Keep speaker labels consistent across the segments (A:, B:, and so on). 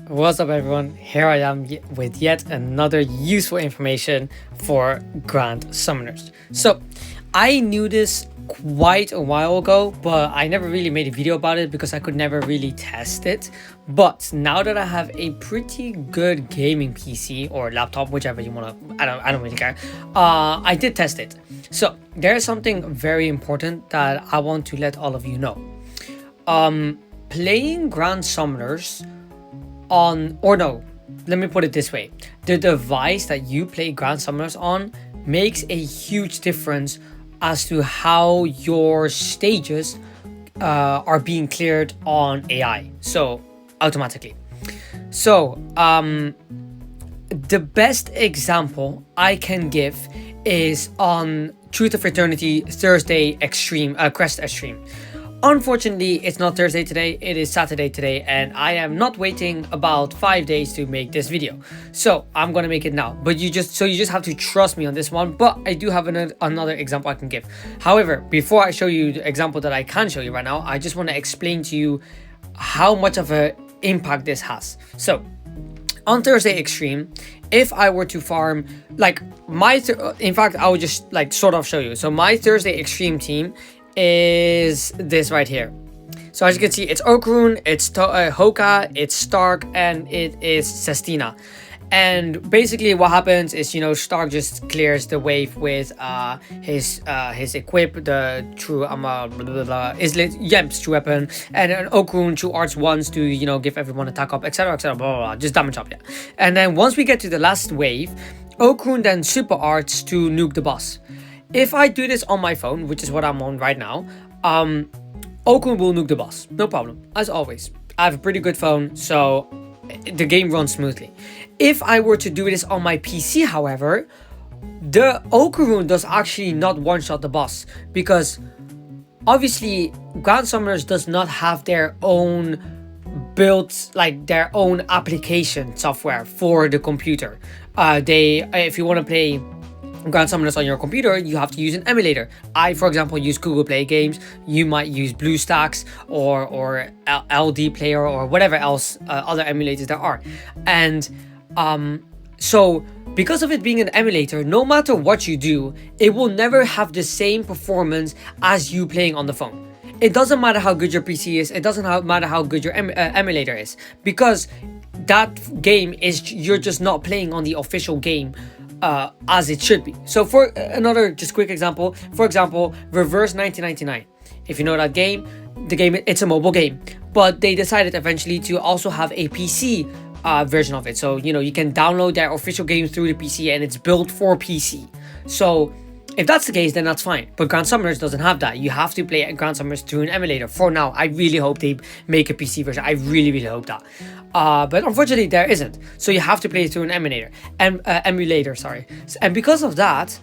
A: What's up, everyone? Here I am with yet another useful information for Grand Summoners. So, I knew this quite a while ago, but I never really made a video about it because I could never really test it. But now that I have a pretty good gaming PC or laptop, whichever you wanna, I don't really care. I did test it. So there's something very important that I want to let all of you know. Playing Grand Summoners let me put it this way. The device that you play Grand Summoners on makes a huge difference as to how your stages are being cleared on AI, so automatically. So the best example I can give is on Truth of Eternity Thursday Extreme, Crest Extreme. Unfortunately, it's not Thursday today, it is Saturday today, and I am not waiting about 5 days to make this video. So I'm gonna make it now, but you just have to trust me on this one. But I do have another example I can give. However, before I show you the example that I can show you right now, I just want to explain to you how much of an impact this has. So on Thursday Extreme, if I were to farm like in fact, I would just like sort of show you. So my Thursday Extreme team is this right here. So as you can see, it's Okrun, it's Hoka, it's Stark, and it is Sestina. And basically what happens is, Stark just clears the wave with his equip, the true Islet Yemps true weapon, and an Okrun true arts ones to give everyone attack up, etc, etc, blah, blah, blah, just damage up, yeah. And then once we get to the last wave, Okrun then super arts to nuke the boss. If I do this on my phone, which is what I'm on right now, Okrun will nuke the boss, no problem, as always. I have a pretty good phone, so the game runs smoothly. If I were to do this on my PC, however, the Okrun does actually not one-shot the boss, because obviously Grand Summoners does not have their own built, like their own application software for the computer. If you want to play Grand Summoners on your computer, you have to use an emulator. I, for example, use Google Play Games. You might use BlueStacks or LD Player or whatever else other emulators there are. And so because of it being an emulator, no matter what you do, it will never have the same performance as you playing on the phone. It doesn't matter how good your PC is. It doesn't matter how good your emulator is, because that game is, you're just not playing on the official game as it should be. So for another just quick example, for example, Reverse 1999. If you know that game, it's a mobile game, but they decided eventually to also have a PC version of it. So you can download their official game through the PC, and it's built for PC. So if that's the case, then that's fine. But Grand Summoners doesn't have that. You have to play Grand Summoners through an emulator. For now, I really hope they make a PC version. I really, really hope that. But unfortunately, there isn't. So you have to play it through an emulator. And because of that,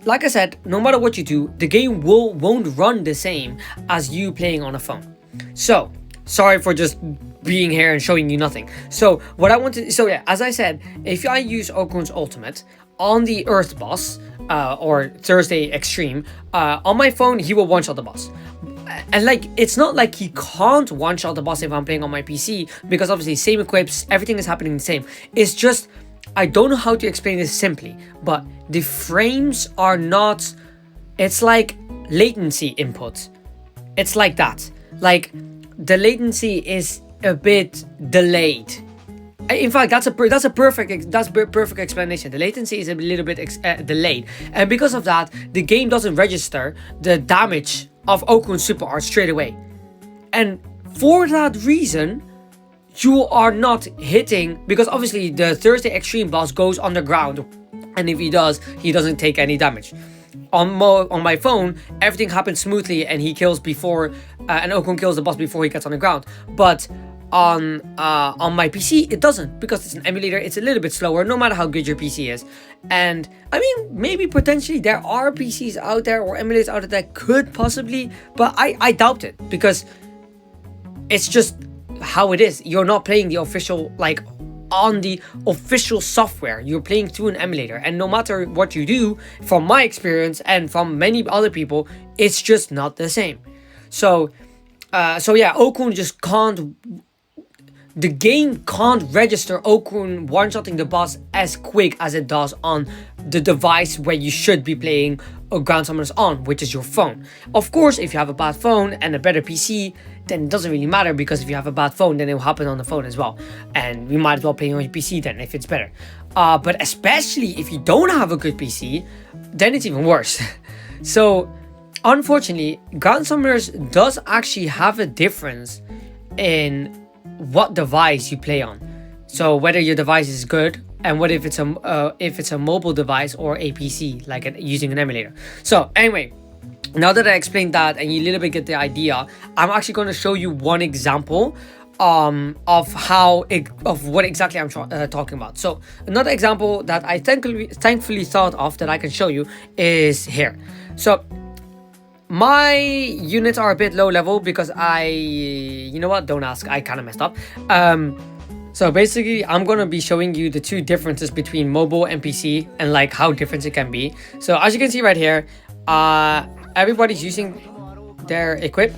A: like I said, no matter what you do, the game won't run the same as you playing on a phone. So sorry for just being here and showing you nothing. So what I wanted, as I said, if I use Okrun's ultimate on the Earth boss, or Thursday Extreme, on my phone, he will one-shot the boss. And it's not like he can't one-shot the boss if I'm playing on my PC, because obviously same equips, everything is happening the same. It's just, I don't know how to explain this simply, but the frames are not, it's like latency input. It's like that. Like, the latency is a bit delayed. In fact, that's a perfect explanation. The latency is a little bit delayed, and because of that, the game doesn't register the damage of Okrun's super art straight away. And for that reason, you are not hitting, because obviously the Thursday Extreme boss goes underground, and if he does, he doesn't take any damage. On my phone, everything happens smoothly, and he kills before, and Okrun kills the boss before he gets on the ground. But on my PC, it doesn't, because it's an emulator. It's a little bit slower, no matter how good your PC is. And I mean, maybe potentially there are PCs out there or emulators out there that could possibly, but I doubt it, because it's just how it is. You're not playing the official, on the official software. You're playing through an emulator, and no matter what you do, from my experience and from many other people, it's just not the same. So yeah, Okrun just can't the game can't register Okun one-shotting the boss as quick as it does on the device where you should be playing Ground Summoners on, which is your phone. Of course, if you have a bad phone and a better PC, then it doesn't really matter, because if you have a bad phone, then it will happen on the phone as well. And you might as well play on your PC then, if it's better. But especially if you don't have a good PC, then it's even worse. So, unfortunately, Ground Summoners does actually have a difference in what device you play on. So whether your device is good, and what if it's a mobile device or a PC, like using an emulator. So anyway, now that I explained that and you a little bit get the idea, I'm actually going to show you one example of what exactly I'm talking about. So another example that I thankfully thought of that I can show you is here. So my units are a bit low level because you know what, don't ask, I kind of messed up. So basically I'm gonna be showing you the two differences between mobile and PC, and like how different it can be. So as you can see right here, everybody's using their equip,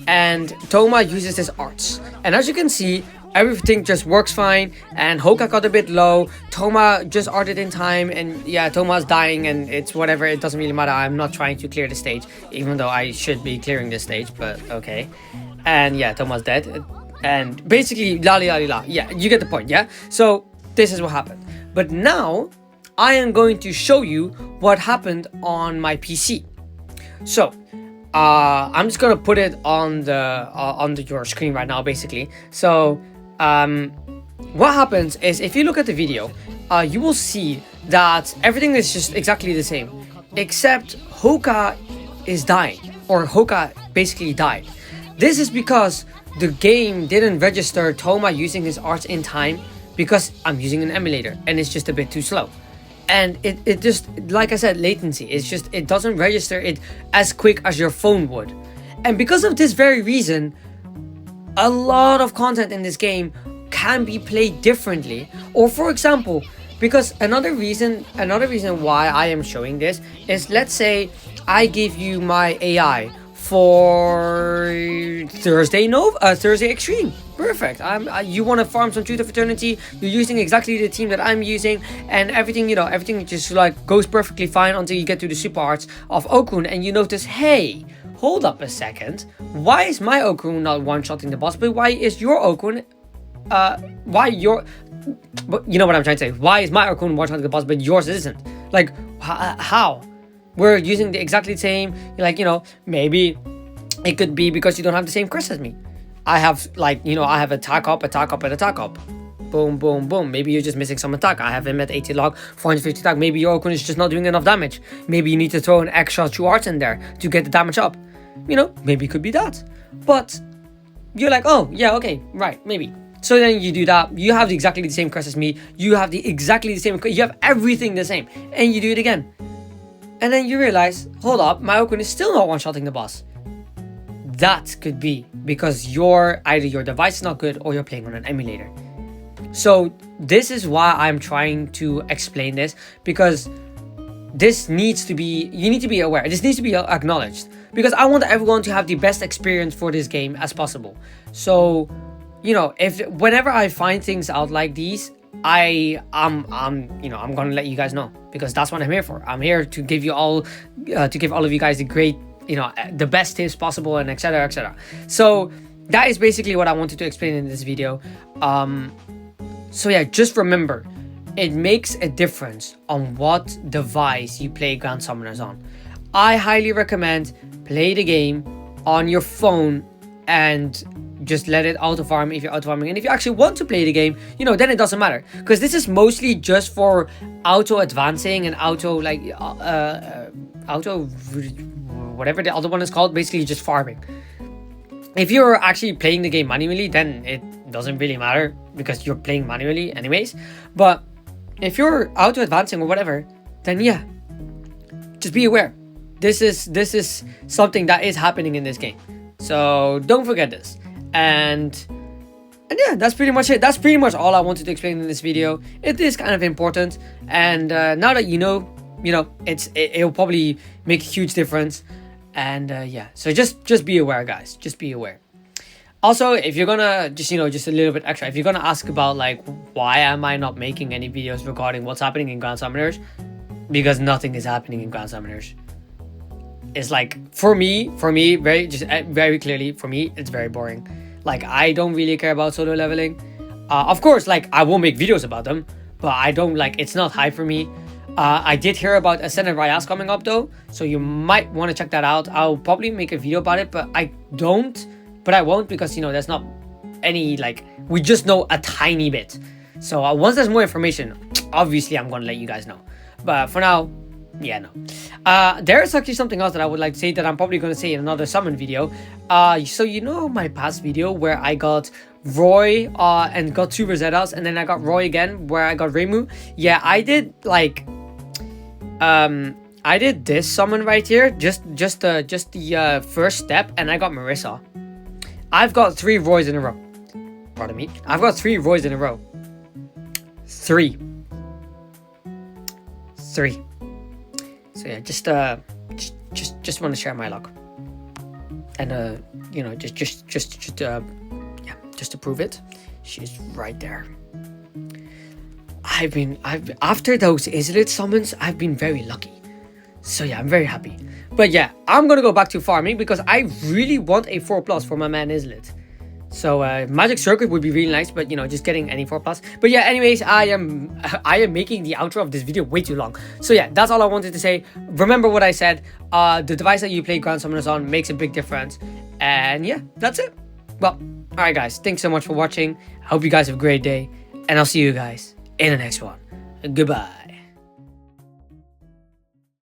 A: and Thoma uses his arts, and as you can see, everything just works fine. And Hoka got a bit low, Thoma just arted in time, and yeah, Thoma's dying, and it's whatever, it doesn't really matter. I'm not trying to clear the stage, even though I should be clearing this stage, but okay. And yeah, Thoma's dead, and basically la la la. Yeah, you get the point. Yeah, so this is what happened. But now I am going to show you what happened on my PC. So I'm just gonna put it on your screen right now, basically. So what happens is, if you look at the video, you will see that everything is just exactly the same, except Hoka is dying, or Hoka basically died. This is because the game didn't register Thoma using his arts in time, because I'm using an emulator and it's just a bit too slow. And it just, like I said, latency, it's just, it doesn't register it as quick as your phone would. And because of this very reason, a lot of content in this game can be played differently. Or for example, because another reason why I am showing this is, let's say I give you my AI for Thursday Extreme. Perfect. You want to farm some Truth of Eternity, you're using exactly the team that I'm using, and everything, everything just like goes perfectly fine until you get to the super arts of Okun, and you notice, hey, hold up a second, why is my Okun not one-shotting the boss, but why is your Okun but you know what I'm trying to say, why is my Okun one-shotting the boss but yours isn't? Like, how? We're using exactly the same, like, maybe it could be because you don't have the same crest as me. I have, like, I have attack up, and attack up. Boom, boom, boom. Maybe you're just missing some attack. I have him at 80 log, 450 attack. Maybe your Okun is just not doing enough damage. Maybe you need to throw an extra 2 arts in there to get the damage up. Maybe it could be that. But you're like, oh, yeah, okay, right, maybe. So then you do that. You have exactly the same crest as me. You have exactly the same. You have everything the same. And you do it again. And then you realize, hold up, my Okun is still not one-shotting the boss. That could be because either your device is not good or you're playing on an emulator. So this is why I'm trying to explain this, because you need to be aware. This needs to be acknowledged, because I want everyone to have the best experience for this game as possible. So, whenever I find things out like these, I'm gonna let you guys know, because that's what I'm here for. I'm here to give you all, to give all of you guys the great, the best tips possible, and etc, etc. So that is basically what I wanted to explain in this video. So yeah, just remember, it makes a difference on what device you play Ground Summoners on. I highly recommend play the game on your phone and just let it auto farm if you're auto farming. And if you actually want to play the game, then it doesn't matter, because this is mostly just for auto advancing and auto whatever the other one is called, basically just farming. If you're actually playing the game manually, then it doesn't really matter, because you're playing manually anyways. But if you're auto advancing or whatever, then yeah, just be aware. This is something that is happening in this game, so don't forget this. And yeah, that's pretty much it. That's pretty much all I wanted to explain in this video. It is kind of important, and now that it'll probably make a huge difference. And yeah, so just be aware, guys. Just be aware. Also, if you're gonna just, just a little bit extra, if you're gonna ask about like why am I not making any videos regarding what's happening in Grand Summoners, because nothing is happening in Grand Summoners. It's like, for me, very clearly, for me, it's very boring. Like, I don't really care about solo leveling. Of course, like, I will make videos about them, but I don't, like, it's not hype for me. I did hear about Ascended Ryas coming up though, so you might want to check that out. I'll probably make a video about it, but I won't, because, there's not any, like, we just know a tiny bit. So once there's more information, obviously I'm going to let you guys know. But for now, yeah, no. There is actually something else that I would like to say that I'm probably going to say in another summon video. So my past video where I got Roy and got 2 Rosettas, and then I got Roy again where I got Reimu. Yeah, I did like I did this summon right here, just the first step, and I got Marissa. I've got 3 Roys in a row. Pardon me. I've got 3 Roys in a row. 3. So yeah, just want to share my luck, and just to prove it, she's right there. After those Izalith summons, I've been very lucky. So yeah, I'm very happy. But yeah, I'm gonna go back to farming because I really want a 4+ for my man Izalith. So Magic Circuit would be really nice, but just getting any 4+. But yeah, anyways, I am making the outro of this video way too long. So yeah, that's all I wanted to say. Remember what I said. The device that you play Grand Summoners on makes a big difference. And yeah, that's it. Well, alright guys, thanks so much for watching. I hope you guys have a great day, and I'll see you guys in the next one. Goodbye.